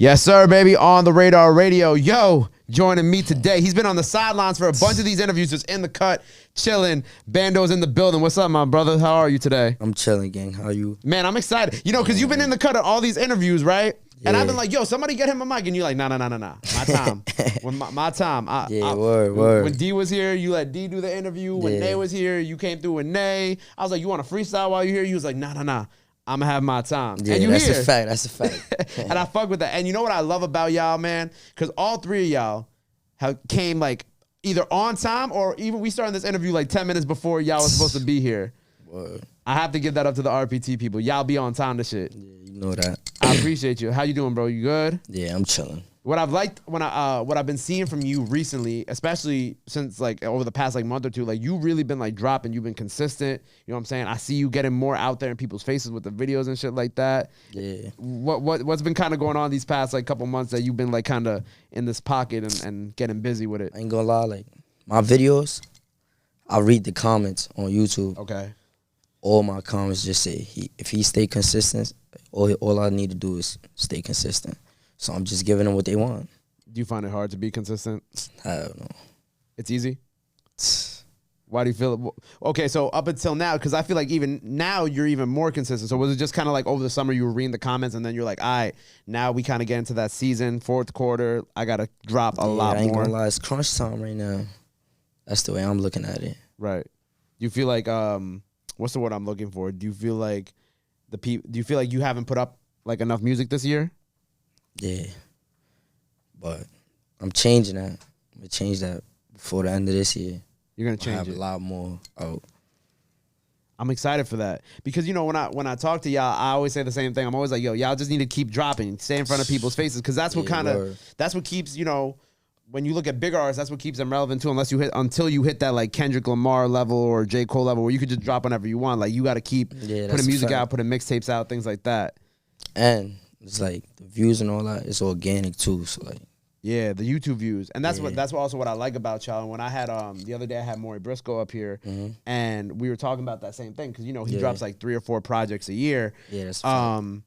Yes, sir, baby, on the Radar Radio. Yo, joining me today. He's been on the sidelines for a bunch of these interviews, just in the cut, chilling. Bando's in the building. What's up, my brother? How are you today? I'm chilling, gang. How are you? Man, I'm excited. You know, because you've been in the cut of all these interviews, right? Yeah. And I've been like, yo, somebody get him a mic. And you're like, nah. My time. My time. Word. When D was here, you let D do the interview. When Nay was here, you came through with Nay. I was like, you want to freestyle while you're here? You was like, nah. I'm going to have my time. Yeah, and you that's here. a fact. That's a fact. And I fuck with that. And you know what I love about y'all, man? Because all three of y'all came like either on time or even we started this interview like 10 minutes before y'all was supposed to be here. Word. I have to give that up to the RPT people. Y'all be on time to shit. Yeah, you know that. I appreciate you. How you doing, bro? You good? Yeah, I'm chilling. What I've liked what I've been seeing from you recently, especially since like over the past like month or two, like you really been like dropping. You've been consistent. You know what I'm saying? I see you getting more out there in people's faces with the videos and shit like that. Yeah. What's been kind of going on these past like couple months that you've been like kind of in this pocket and getting busy with it? I ain't gonna lie, like my videos, I read the comments on YouTube. Okay. All my comments just say if he stay consistent, all I need to do is stay consistent. So I'm just giving them what they want. Do you find it hard to be consistent? I don't know. It's easy? Why do you feel it? Okay, so up until now, because I feel like even now you're even more consistent. So was it just kind of like over the summer you were reading the comments and then you're like, all right, now we kind of get into that season, fourth quarter, I got to drop a lot more. I ain't gonna lie, it's crunch time right now. That's the way I'm looking at it. Right. Do you feel like, what's the word I'm looking for? Do you feel like do you feel like you haven't put up like enough music this year? Yeah, but I'm changing that. I'm gonna change that before the end of this year. You're gonna change have it. A lot more out. I'm excited for that because you know when I talk to y'all, I always say the same thing. I'm always like, yo, y'all just need to keep dropping, stay in front of people's faces because that's what that's what keeps when you look at bigger artists, that's what keeps them relevant too. Until you hit that like Kendrick Lamar level or J. Cole level where you could just drop whenever you want. Like you got to keep putting music out, putting mixtapes out, things like that. And it's like the views and all that. It's organic too. So like, yeah, the YouTube views, and that's also what I like about y'all. And when I had the other day, I had Maury Briscoe up here, and we were talking about that same thing because he drops like 3 or 4 projects a year. Yeah, that's and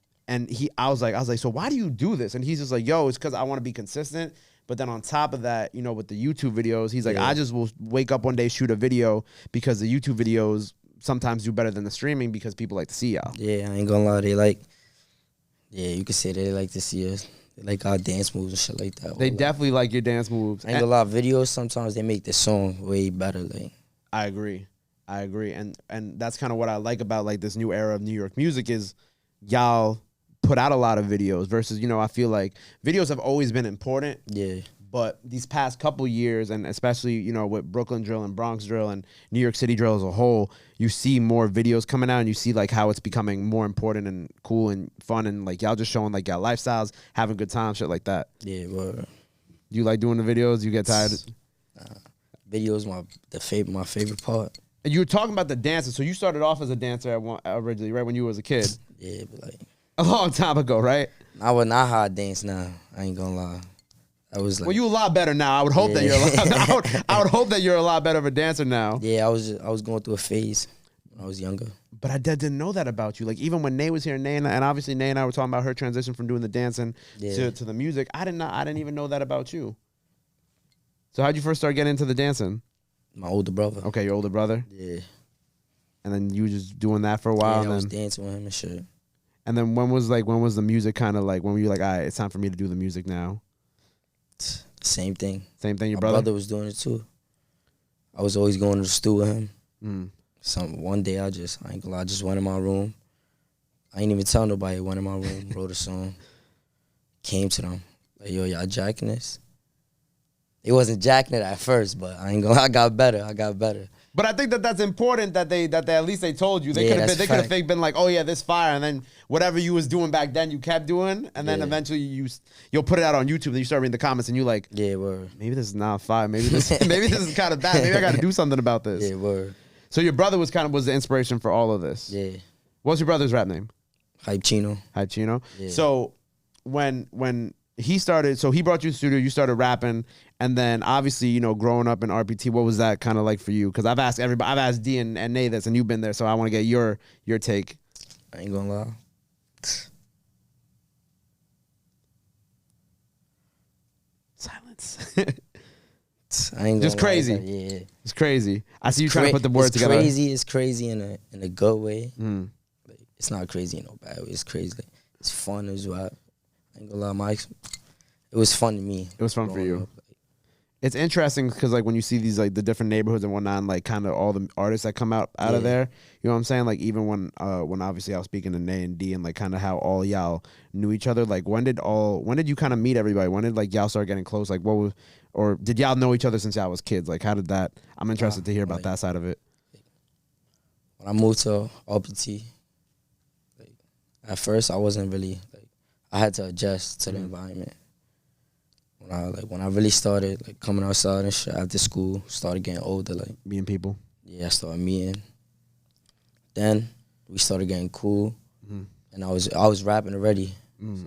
I was like, so why do you do this? And he's just like, yo, it's because I want to be consistent. But then on top of that, with the YouTube videos, he's like, I just will wake up one day, shoot a video because the YouTube videos sometimes do better than the streaming because people like to see y'all. Yeah, I ain't gonna lie, you could say they like to see us. They like our dance moves and shit like that. They definitely like your dance moves. I ain't gonna lie, videos sometimes they make the song way better. Like, I agree, and that's kind of what I like about like this new era of New York music is y'all put out a lot of videos versus I feel like videos have always been important. Yeah. But these past couple years, and especially, with Brooklyn Drill and Bronx Drill and New York City Drill as a whole, you see more videos coming out and you see like how it's becoming more important and cool and fun and like y'all just showing like y'all lifestyles, having good time, shit like that. Yeah, well. You like doing the videos? You get tired? Videos my favorite part. And you were talking about the dances. So you started off as a dancer originally, right, when you was a kid? Yeah, but like. A long time ago, right? I would not how I dance now. I ain't gonna lie. I was like, well, you a lot better now. I would hope that you're I would hope that you're a lot better of a dancer now. Yeah, I was going through a phase when I was younger. But I didn't know that about you. Like even when Nay was here, and obviously Nay and I were talking about her transition from doing the dancing to the music. I didn't even know that about you. So how'd you first start getting into the dancing? My older brother. Okay, your older brother. Yeah. And then you were just doing that for a while. Yeah, I was dancing with him and shit. And then when was the music kind of like when were you like, all right, it's time for me to do the music now? Same thing. Same thing. Your My brother was doing it too. I was always going to the stew with him. One day I ain't gonna lie, I just went in my room. I ain't even tell nobody. Went in my room, wrote a song, came to them like, yo, y'all jacking this? It wasn't jacking it at first, but I ain't gonna lie, I got better. But I think that that's important that they at least they told you. They could have been like, oh yeah, this fire, and then whatever you was doing back then, you kept doing, and then eventually you'll put it out on YouTube. And you start reading the comments, and you like, yeah, word. Maybe this is not fire. Maybe this is kind of bad. Maybe I got to do something about this. Yeah, word. So your brother was the inspiration for all of this. Yeah. What's your brother's rap name? Hype Chino. Hype Chino. Yeah. So when he started, so he brought you to the studio, you started rapping, and then obviously, growing up in RPT, what was that kind of like for you? Because I've asked everybody, I've asked D and Nay this, and you've been there, so I want to get your take. I ain't gonna lie. Silence. I ain't Just gonna lie, crazy. yeah. It's crazy. I see you trying to put the words together. It's crazy in a good way. Mm. Like, it's not crazy in no bad way. It's crazy. Like, it's fun as well. I ain't gonna lie, it was fun to me. It was fun for you. Up, like, it's interesting because like when you see these like the different neighborhoods and whatnot, and, like kind of all the artists that come out of there, you know what I'm saying? Like even when obviously I was speaking to Nay and D and like kind of how all y'all knew each other. Like when did you kind of meet everybody? When did like y'all start getting close? Like what was, or did y'all know each other since y'all was kids? Like how did that? I'm interested to hear about that side of it. When I moved to RPT, like at first I wasn't really like, I had to adjust to the environment. When I really started like coming outside and shit after school, started getting older, like Meeting people. Yeah, I started meeting. Then we started getting cool, and I was rapping already.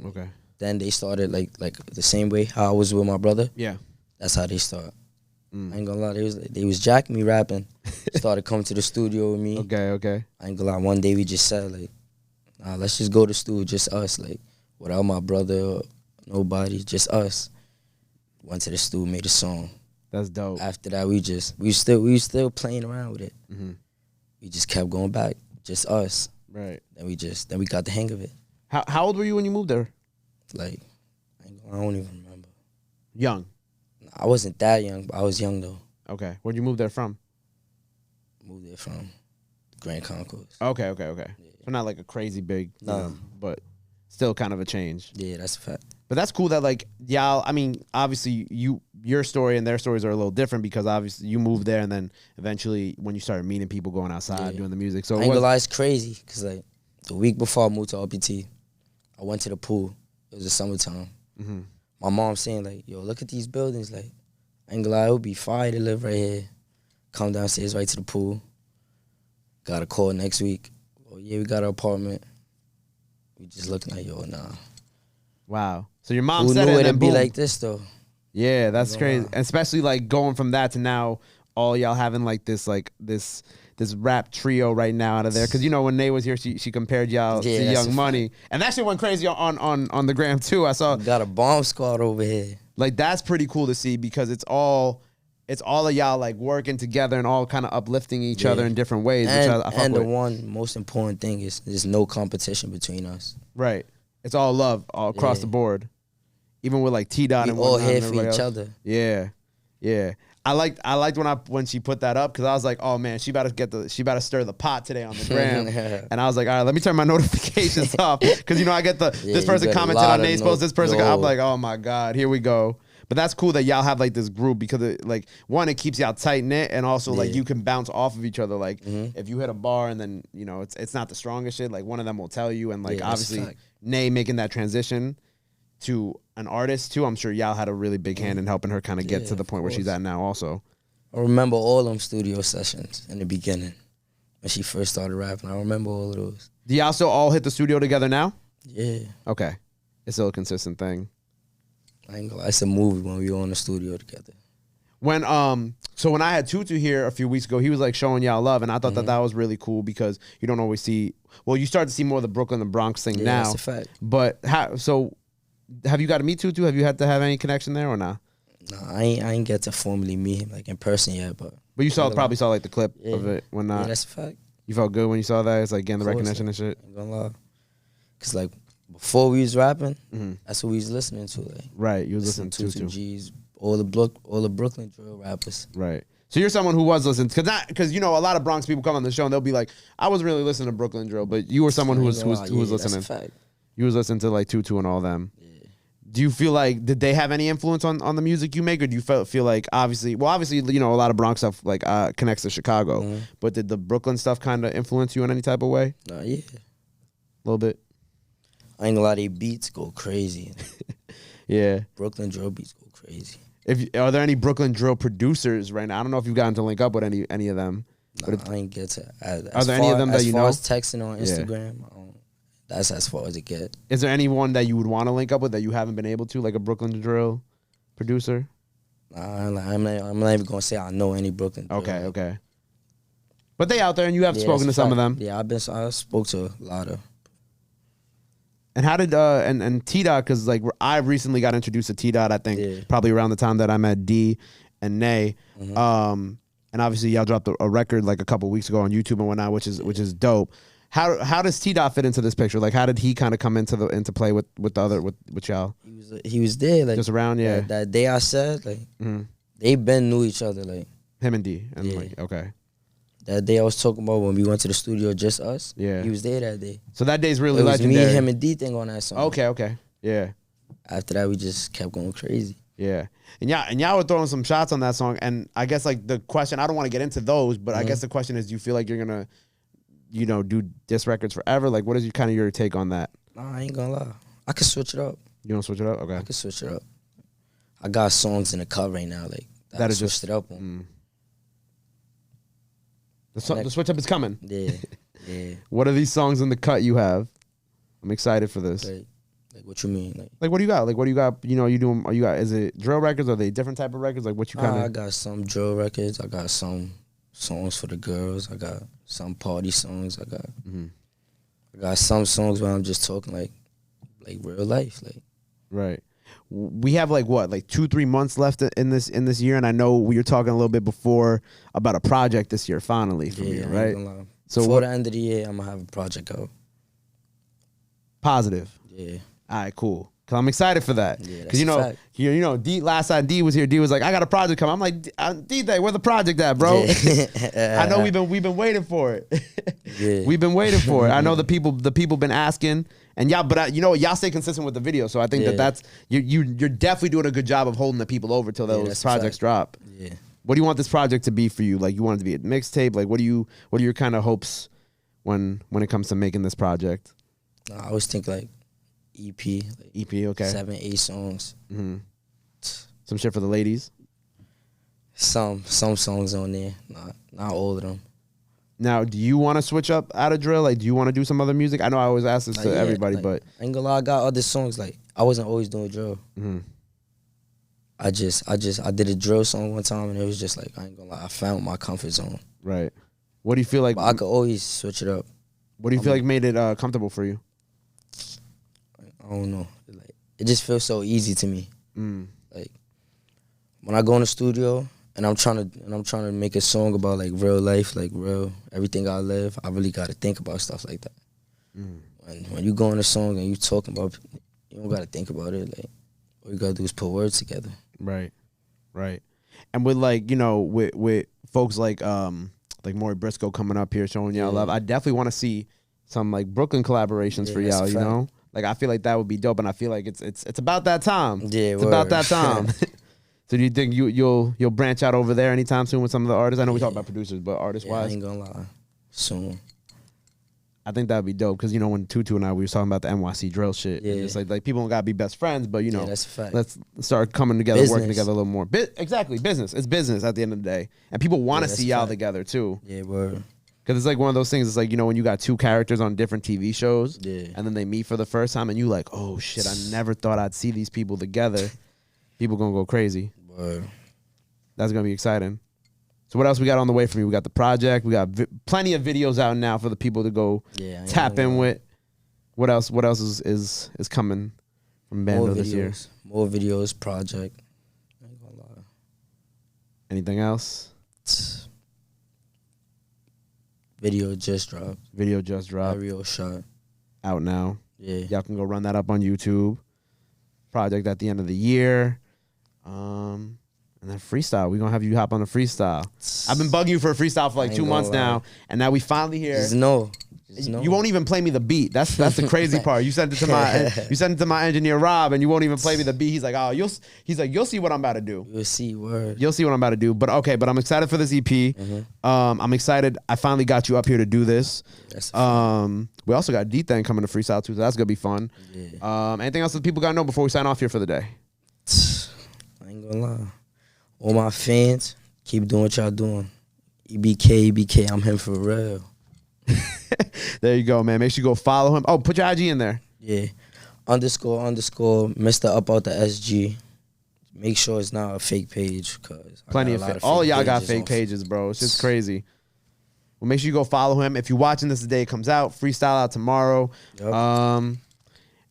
Okay. Then they started like the same way how I was with my brother. Yeah. That's how they started. I ain't gonna lie, they was jacking me rapping. Started coming to the studio with me. Okay. I ain't gonna lie. One day we just said like, nah, let's just go to the studio, just us, like without my brother, nobody, just us. Went to the studio, made a song. That's dope. After that, we was still playing around with it. We just kept going back, just us. Right. Then we got the hang of it. How old were you when you moved there? Like, I don't even remember. Young. I wasn't that young, but I was young though. Okay. Where'd you move there from? Moved there from Grand Concourse. Okay. Yeah. So not like a crazy big, but still kind of a change. Yeah, that's a fact. But that's cool that like y'all, I mean, obviously your story and their stories are a little different because obviously you moved there and then eventually when you started meeting people, going outside, doing the music. So I ain't gonna lie, it's crazy because like the week before I moved to RPT, I went to the pool. It was the summertime. My mom saying like, yo, look at these buildings. Like, I ain't gonna lie, it would be fire to live right here. Come downstairs right to the pool. Got a call next week. Oh yeah, we got an apartment. We just looking like, yo, nah. Wow. So your mom Who said knew it it'd be boom. like this though? Yeah, that's crazy. Especially like going from that to now, all y'all having like this rap trio right now out of there. Because you know when Nay was here, she compared y'all to Young Money, and that shit went crazy on the gram too. I saw. We got a bomb squad over here. Like that's pretty cool to see because it's all of y'all like working together and all kind of uplifting each other in different ways. And the one most important thing is there's no competition between us. Right. It's all love all across the board. Even with like Tdot and we all here and for each else. other. Yeah. I liked when she put that up because I was like, oh man, she about to stir the pot today on the gram. And I was like, all right, let me turn my notifications off because you know I get this person commented on Nay's post, this person I'm like, oh my god, here we go. But that's cool that y'all have like this group because it keeps y'all tight knit and also like you can bounce off of each other. Like if you hit a bar and then you know it's not the strongest shit, like one of them will tell you and like obviously Nay making that transition to an artist too. I'm sure y'all had a really big hand in helping her kind of get to the point where she's at now. Also, I remember all them studio sessions in the beginning when she first started rapping. I remember all of those. Do y'all still all hit the studio together now? Yeah. Okay, it's still a consistent thing. I ain't gonna lie, it's a movie when we were in the studio together. When so when I had Tutu here a few weeks ago, he was like showing y'all love, and I thought that was really cool because you don't always see. Well, you start to see more of the Brooklyn and Bronx thing now. That's a fact. But have you got to meet Tutu? Have you had to have any connection there or not? Nah, I ain't get to formally meet him like in person yet, but you probably saw like the clip of it when yeah, that's a fact. You felt good when you saw that. It's like getting the recognition and shit. I ain't gonna lie, cause like before we was rapping, that's what we was listening to. Like right, you was listening to Tutu G's, all the Brooklyn drill rappers. Right. So you're someone who was listening because you know a lot of Bronx people come on the show and they'll be like, I wasn't really listening to Brooklyn drill, but you were someone who was listening. That's a fact. You was listening to like Tutu and all them. Yeah. Do you feel like did they have any influence on the music you make, or do you feel like obviously you know a lot of Bronx stuff like connects to Chicago, but did the Brooklyn stuff kind of influence you in any type of way? Yeah, a little bit. I ain't gonna lie, they beats go crazy. Yeah, Brooklyn drill beats go crazy. Are there any Brooklyn drill producers right now? I don't know if you've gotten to link up with any of them. Nah, I ain't get to. Are there any of them that you know? As far as texting on Instagram, that's as far as it gets. Is there anyone that you would want to link up with that you haven't been able to, like a Brooklyn drill producer? I'm not even gonna say I know any Brooklyn drill. Okay. But they out there, and you have spoken to some of them. Yeah, I spoke to a lot of. And how did and Tdot, because like I recently got introduced to Tdot, I think probably around the time that I met D and Nay. And obviously y'all dropped a record like a couple weeks ago on YouTube and whatnot, which is dope. How does Tdot fit into this picture? Like how did he kind of come into play with y'all? He was there, like just around, yeah. That day I said, like they been knew each other, like him and D, and like okay. That day I was talking about when we went to the studio, just us. Yeah, he was there that day. So that day's really it was legendary. Me, him, and Dthang on that song. Okay, yeah. After that, we just kept going crazy. Yeah, and y'all were throwing some shots on that song, and I guess like the question, I don't want to get into those, but I guess the question is, do you feel like you're gonna, do diss records forever? Like, what is your take on that? Nah, I ain't gonna lie. I could switch it up. You don't switch it up? Okay. I could switch it up. I got songs in the cut right now, like that I switched it up on. The switch up is coming. Yeah. What are these songs in the cut you have? I'm excited for this. Like what you mean? Like what do you got? Like what do you got? Is it drill records? Are they different type of records? Like what you kind of? I got some drill records. I got some songs for the girls. I got some party songs. I got some songs where I'm just talking like real life, like. Right. We have like 2-3 months left in this year, and I know we were talking a little bit before about a project this year finally from you, right? So before the end of the year, I'm gonna have a project out. Positive. Yeah. All right, cool. Cause I'm excited for that. Yeah, because D, last time D was here, D was like, I got a project coming. I'm like, D-Day, where the project at, bro? Yeah. I know we've been waiting for it. Yeah. We've been waiting for it. I know the people been asking, and y'all, but y'all stay consistent with the video. So I think that's you're definitely doing a good job of holding the people over till those projects drop. Yeah. What do you want this project to be for you? Like, you want it to be a mixtape? Like, what are your kind of hopes when it comes to making this project? I always think like EP. Like EP, okay. 7-8 songs. Some shit for the ladies? Some songs on there. Not all of them. Now, do you want to switch up out of drill? Like, do you want to do some other music? I know I always ask this to everybody, but... I ain't gonna lie, I got other songs. Like, I wasn't always doing drill. I did a drill song one time, and it was just like, I ain't gonna lie, I found my comfort zone. Right. What do you feel like... But I could always switch it up. What do you feel like made it comfortable for you? I don't know. It just feels so easy to me. Like, when I go in the studio and I'm trying to make a song about like real life, like real everything I live, I really got to think about stuff like that. When you go in a song and you talking about, you don't got to think about it. Like, all you got to do is put words together. Right. And with like, with folks like Maury Briscoe coming up here showing y'all love, I definitely want to see some like Brooklyn collaborations for y'all, you know? Like, I feel like that would be dope, and I feel like it's about that time. Yeah, it's about that time. So do you think you'll branch out over there anytime soon with some of the artists? I know we talk about producers, but artist-wise? I ain't gonna lie. Soon. I think that would be dope, because, when Tutu and I, we were talking about the NYC drill shit. Yeah. It's like people don't got to be best friends, but, that's a fact. Let's start coming together, working together a little more. Exactly, business. It's business at the end of the day. And people want to see y'all together, too. Yeah, word. Because it's like one of those things, it's like, when you got two characters on different TV shows, and then they meet for the first time, and you like, oh, shit, I never thought I'd see these people together. People going to go crazy. Word. That's going to be exciting. So what else we got on the way from you? We got the project. We got plenty of videos out now for the people to go tap in with. What else is coming from Bando this year? More videos, project. I ain't gonna lie. Anything else? Video just dropped. Aerial shot. Out now. Yeah. Y'all can go run that up on YouTube. Project at the end of the year. And then freestyle. We're going to have you hop on a freestyle. I've been bugging you for a freestyle for like 2 months now. And now we finally here. Just know. You won't even play me the beat. That's the crazy part. You sent it to my engineer Rob, and you won't even play me the beat. He's like, you'll see what I'm about to do. You'll see, word. You'll see what I'm about to do. But I'm excited for this EP. I'm excited. I finally got you up here to do this. We also got Dthang coming to freestyle too, so that's gonna be fun. Yeah. Anything else that people gotta know before we sign off here for the day? I ain't gonna lie. All my fans, keep doing what y'all doing. EBK, I'm him for real. There you go, man. Make sure you go follow him. Oh, put your IG in there. Yeah. __ Mr. Up Out the SG. Make sure it's not a fake page, cause plenty of all y'all got fake pages, bro. It's just crazy. Well, make sure you go follow him. If you're watching this the day it comes out, freestyle out tomorrow. Yep.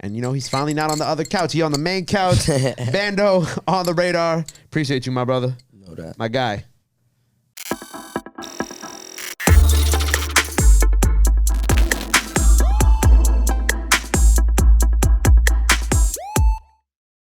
And, you know, he's finally not on the other couch. He on the main couch. Bando on the radar. Appreciate you, my brother. Know that. My guy.